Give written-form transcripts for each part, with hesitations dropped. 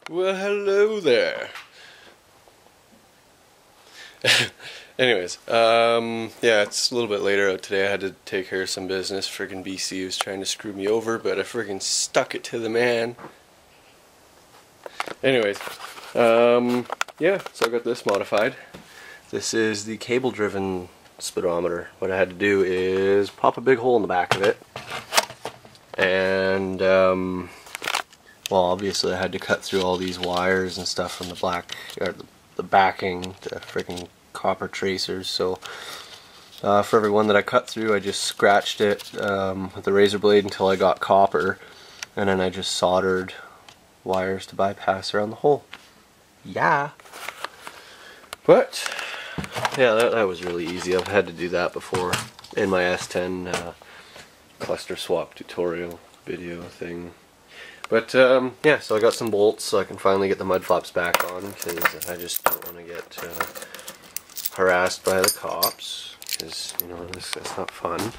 Well, hello there. Anyways, yeah, it's a little bit later out today. I had to take care of some business. Friggin' BC was trying to screw me over, but I friggin' stuck it to the man. Anyways, yeah, so I got this modified. This is the cable-driven speedometer. What I had to do is pop a big hole in the back of it, and well, obviously I had to cut through all these wires and stuff from the backing to freaking copper tracers. So for every one that I cut through, I just scratched it with the razor blade until I got copper, and then I just soldered wires to bypass around the hole. Yeah. But yeah, that was really easy. I've had to do that before in my S10 cluster swap tutorial video thing. But yeah, so I got some bolts so I can finally get the Mudflaps back on, because I just don't want to get harassed by the cops, because, you know, that's not fun.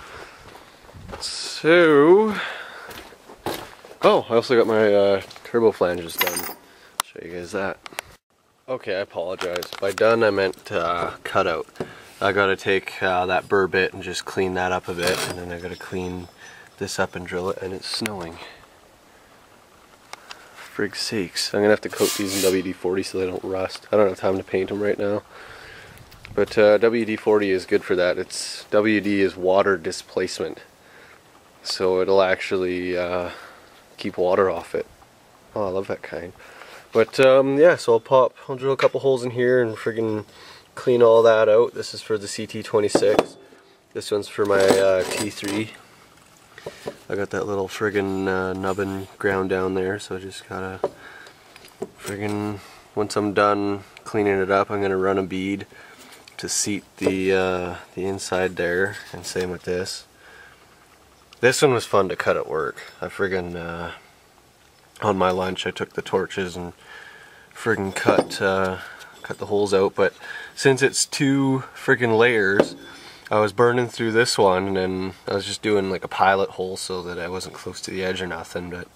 So, oh, I also got my turbo flanges done. I'll show you guys that. Okay, I apologize. By done, I meant cut out. I gotta take that burr bit and just clean that up a bit, and then I gotta clean this up and drill it, and it's snowing. Frig sakes. I'm gonna have to coat these in WD-40 so they don't rust. I don't have time to paint them right now. But WD-40 is good for that. WD is water displacement. So it'll actually keep water off it. Oh, I love that kind. But yeah, so I'll drill a couple holes in here and friggin' clean all that out. This is for the CT26. This one's for my T3. I got that little friggin' nubbin ground down there, so I just gotta friggin', once I'm done cleaning it up, I'm gonna run a bead to seat the inside there, and same with this. This one was fun to cut at work. I friggin' on my lunch I took the torches and friggin' cut the holes out, but since it's two friggin' layers, I was burning through this one, and then I was just doing like a pilot hole so that I wasn't close to the edge or nothing, but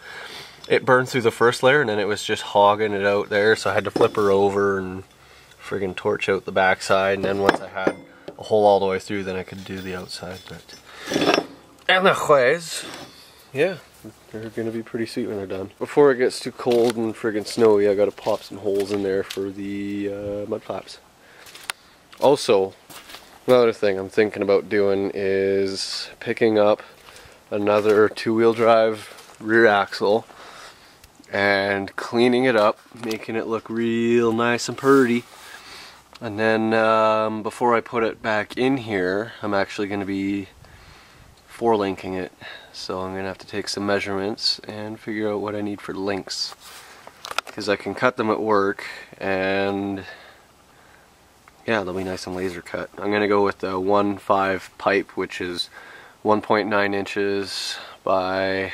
it burned through the first layer and then it was just hogging it out there, so I had to flip her over and friggin' torch out the backside, and then once I had a hole all the way through, then I could do the outside. But anyways, yeah, they're gonna be pretty sweet when they're done. Before it gets too cold and friggin' snowy, I gotta pop some holes in there for the Mudflaps. Also, another thing I'm thinking about doing is picking up another two-wheel drive rear axle and cleaning it up, making it look real nice and pretty. And then before I put it back in here, I'm actually going to be four-linking it. So I'm going to have to take some measurements and figure out what I need for links, because I can cut them at work and yeah, they'll be nice and laser cut. I'm going to go with the 1.5 pipe, which is 1.9 inches by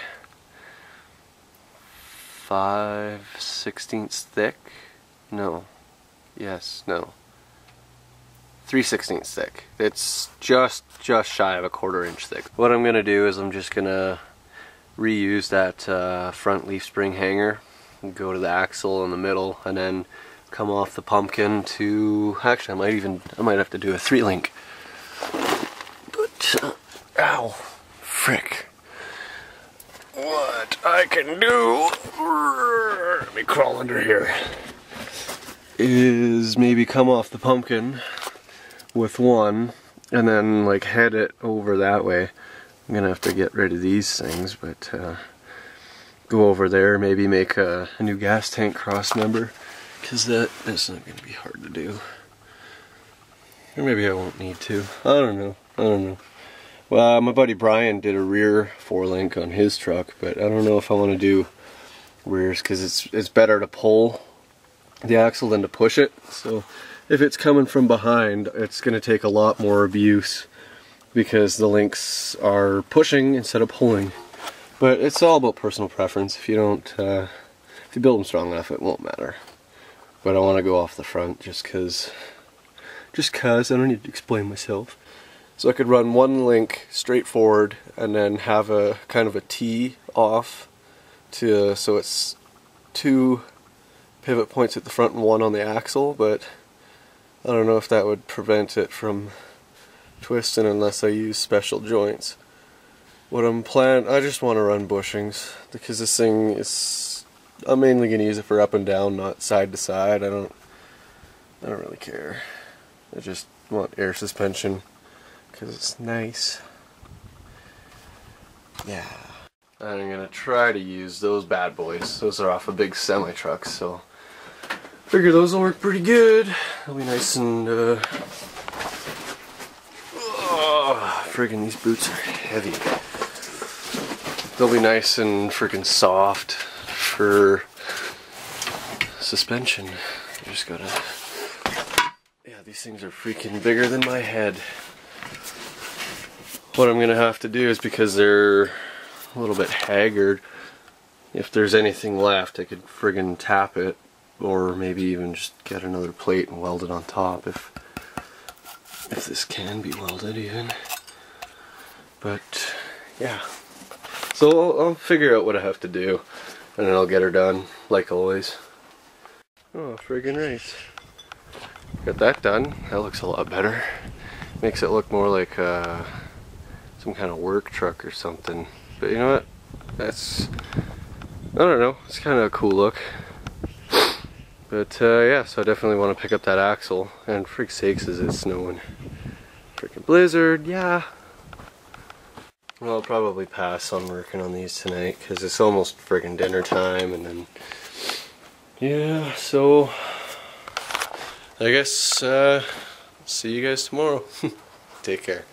5/16 thick. No. Yes, no. 3/16 thick. It's just shy of a 1/4 inch thick. What I'm going to do is I'm just going to reuse that front leaf spring hanger and go to the axle in the middle, and then come off the pumpkin to, actually I might have to do a 3-link. But ow, frick. What I can do, let me crawl under here, is maybe come off the pumpkin with one and then like head it over that way. I'm gonna have to get rid of these things, but go over there, maybe make a new gas tank cross member, because that's not going to be hard to do. Or maybe I won't need to. I don't know. Well, my buddy Brian did a rear 4-link on his truck, but I don't know if I want to do rears, because it's better to pull the axle than to push it. So if it's coming from behind, it's going to take a lot more abuse, because the links are pushing instead of pulling. But it's all about personal preference. If you don't, if you build them strong enough, it won't matter. But I want to go off the front just cause I don't need to explain myself. So I could run one link straight forward and then have a kind of a T off so it's two pivot points at the front and one on the axle, but I don't know if that would prevent it from twisting unless I use special joints. What I'm planning, I just want to run bushings because this thing is, I'm mainly going to use it for up and down, not side to side. I don't really care. I just want air suspension because it's nice. Yeah. I'm going to try to use those bad boys. Those are off a big semi truck, so figure those will work pretty good. They'll be nice and friggin' these boots are heavy. They'll be nice and freaking soft for suspension. You just gotta, yeah, these things are freaking bigger than my head. What I'm gonna have to do is, because they're a little bit haggard, if there's anything left I could friggin' tap it, or maybe even just get another plate and weld it on top if this can be welded even. But yeah, so I'll figure out what I have to do and then I'll get her done like always. Oh, friggin' right. Got that done. That looks a lot better. Makes it look more like some kind of work truck or something. But you know what? That's, I don't know, it's kind of a cool look. But yeah, so I definitely want to pick up that axle. And frig sakes, is it snowing. Freaking blizzard, yeah. Well, I'll probably pass on working on these tonight because it's almost friggin' dinner time, and then yeah, so I guess see you guys tomorrow. Take care.